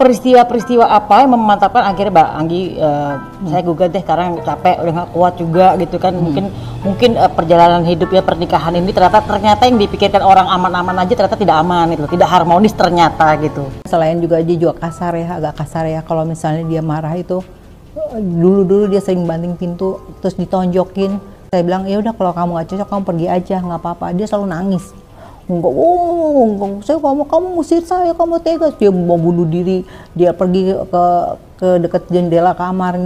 peristiwa-peristiwa apa yang memantapkan akhirnya Mbak Anggi saya gugat deh karena capek udah nggak kuat juga gitu kan. Mungkin perjalanan hidup ya pernikahan ini ternyata yang dipikirkan orang aman-aman aja ternyata tidak aman gitu, tidak harmonis ternyata gitu. Selain juga dia juga kasar ya, agak kasar ya kalau misalnya dia marah itu. Dulu dia sering banting pintu terus ditonjokin. Saya bilang ya udah kalau kamu gak cocok kamu pergi aja, nggak apa-apa. Dia selalu nangis. Enggak, saya kamu ngusir saya, kamu tegas. Dia mau bunuh diri, dia pergi ke dekat jendela kamar.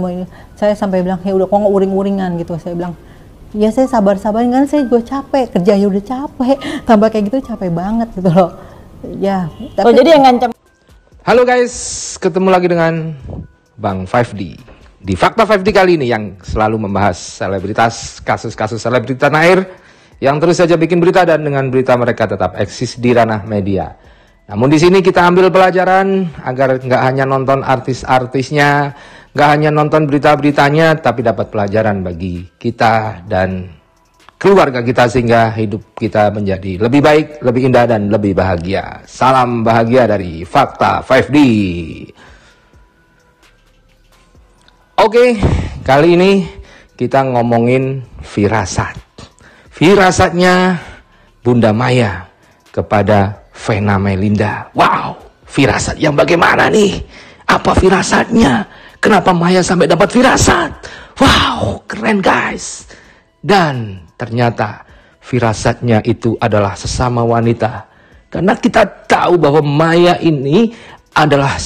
Saya sampai bilang ya udah kok nggak uring-uringan gitu. Saya bilang ya saya sabar-sabarin kan saya juga capek, kerjanya udah capek, tambah kayak gitu capek banget gitu loh. Ya. Tapi jadi yang ngancam. Halo guys, ketemu lagi dengan Bang 5D di Fakta 5D kali ini yang selalu membahas selebritas, kasus-kasus selebritas tanah air yang terus saja bikin berita dan dengan berita mereka tetap eksis di ranah media. Namun di sini kita ambil pelajaran agar nggak hanya nonton artis-artisnya, nggak hanya nonton berita-beritanya, tapi dapat pelajaran bagi kita dan keluarga kita sehingga hidup kita menjadi lebih baik, lebih indah dan lebih bahagia. Salam bahagia dari Fakta 5D. Oke, kali ini kita ngomongin firasat. Firasatnya Bunda Maya kepada Vena Melinda. Wow, firasat yang bagaimana nih? Apa firasatnya? Kenapa Maya sampai dapat firasat? Wow, keren guys. Dan ternyata firasatnya itu adalah sesama wanita. Karena kita tahu bahwa Maya ini adalah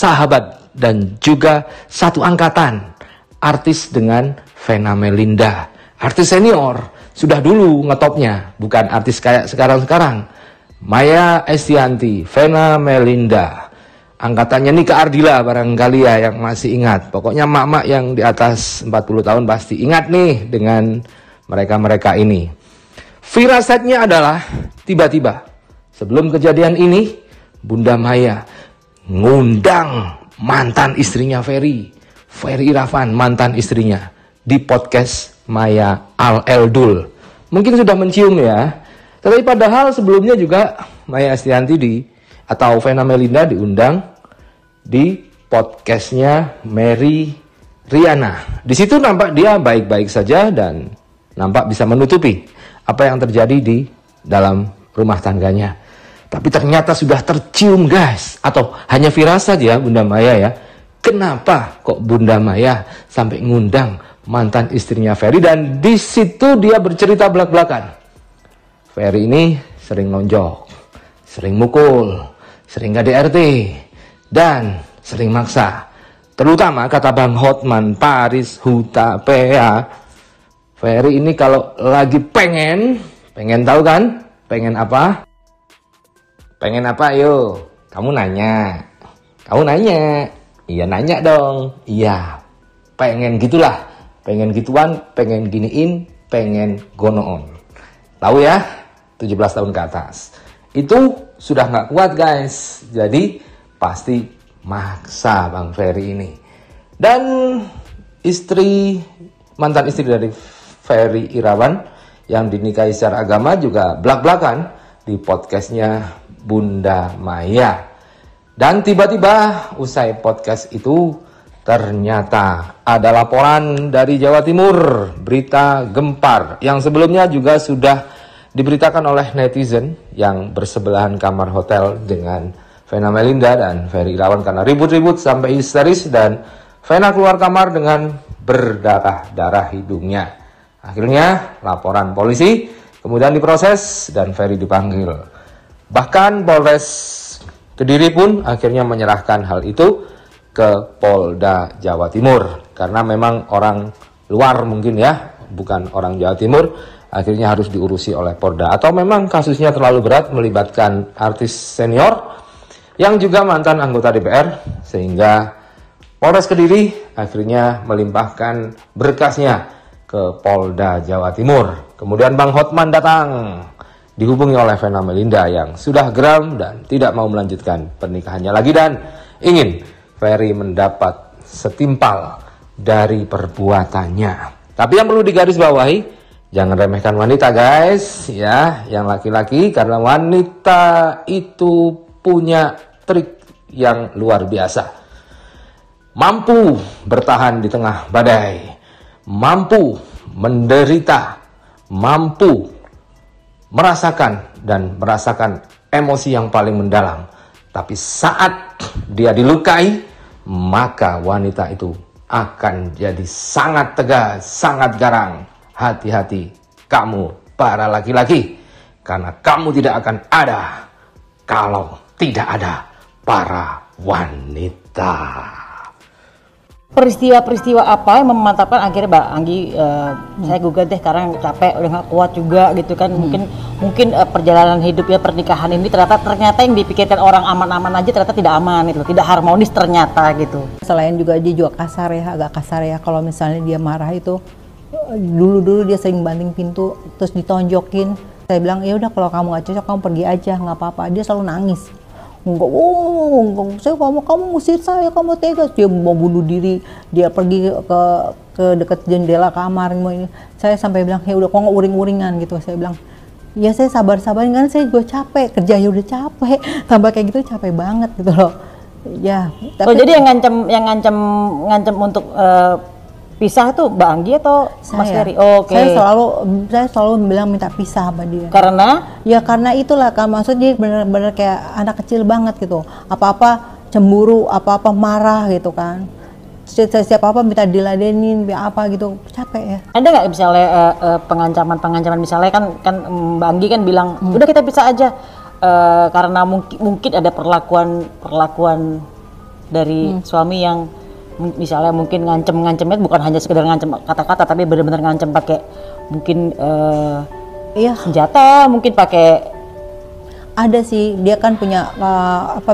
sahabat dan juga satu angkatan artis dengan Vena Melinda. Artis senior. Sudah dulu ngetopnya, bukan artis kayak sekarang-sekarang. Maya Estianty, Vena Melinda. Angkatannya Nika Ardila barangkali ya yang masih ingat. Pokoknya mak-mak yang di atas 40 tahun pasti ingat nih dengan mereka-mereka ini. Firasatnya adalah tiba-tiba sebelum kejadian ini Bunda Maya ngundang mantan istrinya Ferry Irawan, mantan istrinya di podcast Maya Al-Eldul. Mungkin sudah mencium ya. Tetapi padahal sebelumnya juga Maya Estianty atau Vena Melinda diundang di podcastnya Mary Riana. Di situ nampak dia baik-baik saja dan nampak bisa menutupi apa yang terjadi di dalam rumah tangganya. Tapi ternyata sudah tercium guys. Atau hanya firasat ya Bunda Maya ya. Kenapa kok Bunda Maya sampai ngundang mantan istrinya Ferry, dan di situ dia bercerita belak-belakan. Ferry ini sering nonjok, sering mukul, sering KDRT, dan sering maksa. Terutama kata Bang Hotman Paris Hutapea, Ferry ini kalau lagi pengen tahu kan? Pengen apa? Pengen apa yo? Kamu nanya. Iya nanya dong. Iya. Pengen gitulah. Pengen gituan, pengen giniin, pengen gonoon. Tahu ya? 17 tahun ke atas. Itu sudah nggak kuat guys. Jadi pasti maksa Bang Ferry ini. Dan mantan istri dari Ferry Irawan yang dinikahi secara agama juga belak-belakan di podcastnya Bunda Maya. Dan tiba-tiba usai podcast itu ternyata ada laporan dari Jawa Timur, berita gempar yang sebelumnya juga sudah diberitakan oleh netizen yang bersebelahan kamar hotel dengan Vena Melinda dan Ferry Irawan karena ribut-ribut sampai histeris dan Vena keluar kamar dengan berdarah-darah hidungnya. Akhirnya laporan polisi kemudian diproses dan Ferry dipanggil. Bahkan Polres Kediri pun akhirnya menyerahkan hal itu ke Polda Jawa Timur. Karena memang orang luar mungkin ya, bukan orang Jawa Timur, akhirnya harus diurusi oleh Polda. Atau memang kasusnya terlalu berat melibatkan artis senior yang juga mantan anggota DPR, sehingga Polres Kediri akhirnya melimpahkan berkasnya ke Polda Jawa Timur. Kemudian Bang Hotman datang, dihubungi oleh Vena Melinda yang sudah geram dan tidak mau melanjutkan pernikahannya lagi dan ingin Ferry mendapat setimpal dari perbuatannya. Tapi yang perlu digarisbawahi, jangan remehkan wanita guys ya, yang laki-laki, karena wanita itu punya trik yang luar biasa. Mampu bertahan di tengah badai, mampu menderita, mampu merasakan emosi yang paling mendalam. Tapi saat dia dilukai, maka wanita itu akan jadi sangat tegas, sangat garang. Hati-hati kamu para laki-laki, karena kamu tidak akan ada kalau tidak ada para wanita. Peristiwa-peristiwa apa yang memantapkan akhirnya Mbak Anggi saya gugat deh karena capek udah nggak kuat juga gitu kan. Mungkin perjalanan hidup ya, pernikahan ini ternyata yang dipikirkan orang aman-aman aja ternyata tidak aman gitu, tidak harmonis ternyata gitu. Selain juga dia juga kasar ya, agak kasar ya. Kalau misalnya dia marah itu, dulu dia sering banting pintu terus ditonjokin. Saya bilang ya udah kalau kamu nggak cocok kamu pergi aja, nggak apa-apa. Dia selalu nangis. Enggak, saya kamu ngusir saya, kamu tegas. Dia mau bunuh diri, dia pergi ke dekat jendela kamar. Saya sampai bilang ya udah kok nggak uring-uringan gitu. Saya bilang ya saya sabar-sabarin kan saya juga capek, kerjanya udah capek, tambah kayak gitu capek banget gitu loh. Ya. Tapi, jadi yang ngancam untuk pisah tuh Mbak Anggi atau Mas Ferry? Oke. Saya selalu bilang minta pisah sama dia. Karena? Ya karena itulah kan, maksudnya dia benar-benar kayak anak kecil banget gitu. Apa-apa cemburu, apa-apa marah gitu kan. Siapa-apa minta diladenin, apa gitu, capek ya. Ada nggak misalnya pengancaman misalnya kan Mbak Anggi kan bilang udah kita pisah aja karena mungkin ada perlakuan dari suami yang misalnya mungkin ngancemnya bukan hanya sekedar ngancem kata-kata tapi benar-benar ngancem pakai mungkin senjata, mungkin pakai. Ada sih, dia kan punya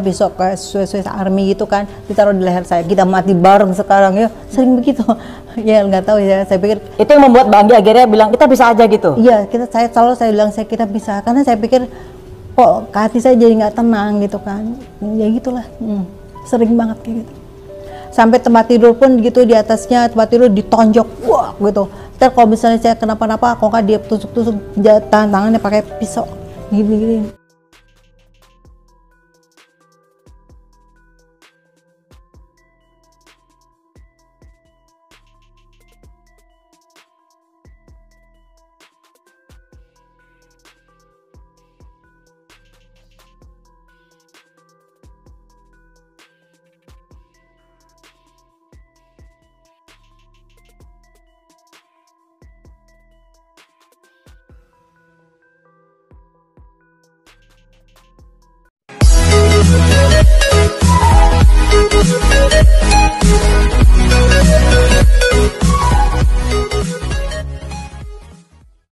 besok ke Swiss Army gitu kan, ditaruh di leher saya, kita mati bareng sekarang ya, sering begitu. Ya nggak tahu ya, saya pikir itu yang membuat Mbak Anggi akhirnya bilang kita bisa aja gitu. Iya, saya bilang kita bisa, karena saya pikir kok hati saya jadi nggak tenang gitu kan, ya gitulah, sering banget kayak gitu. Sampai tempat tidur pun gitu, di atasnya tempat tidur ditonjok, wah gitu. Ntar kalau misalnya saya kenapa-napa, kok nggak dia tusuk-tusuk tangannya pakai pisau, gini-gini.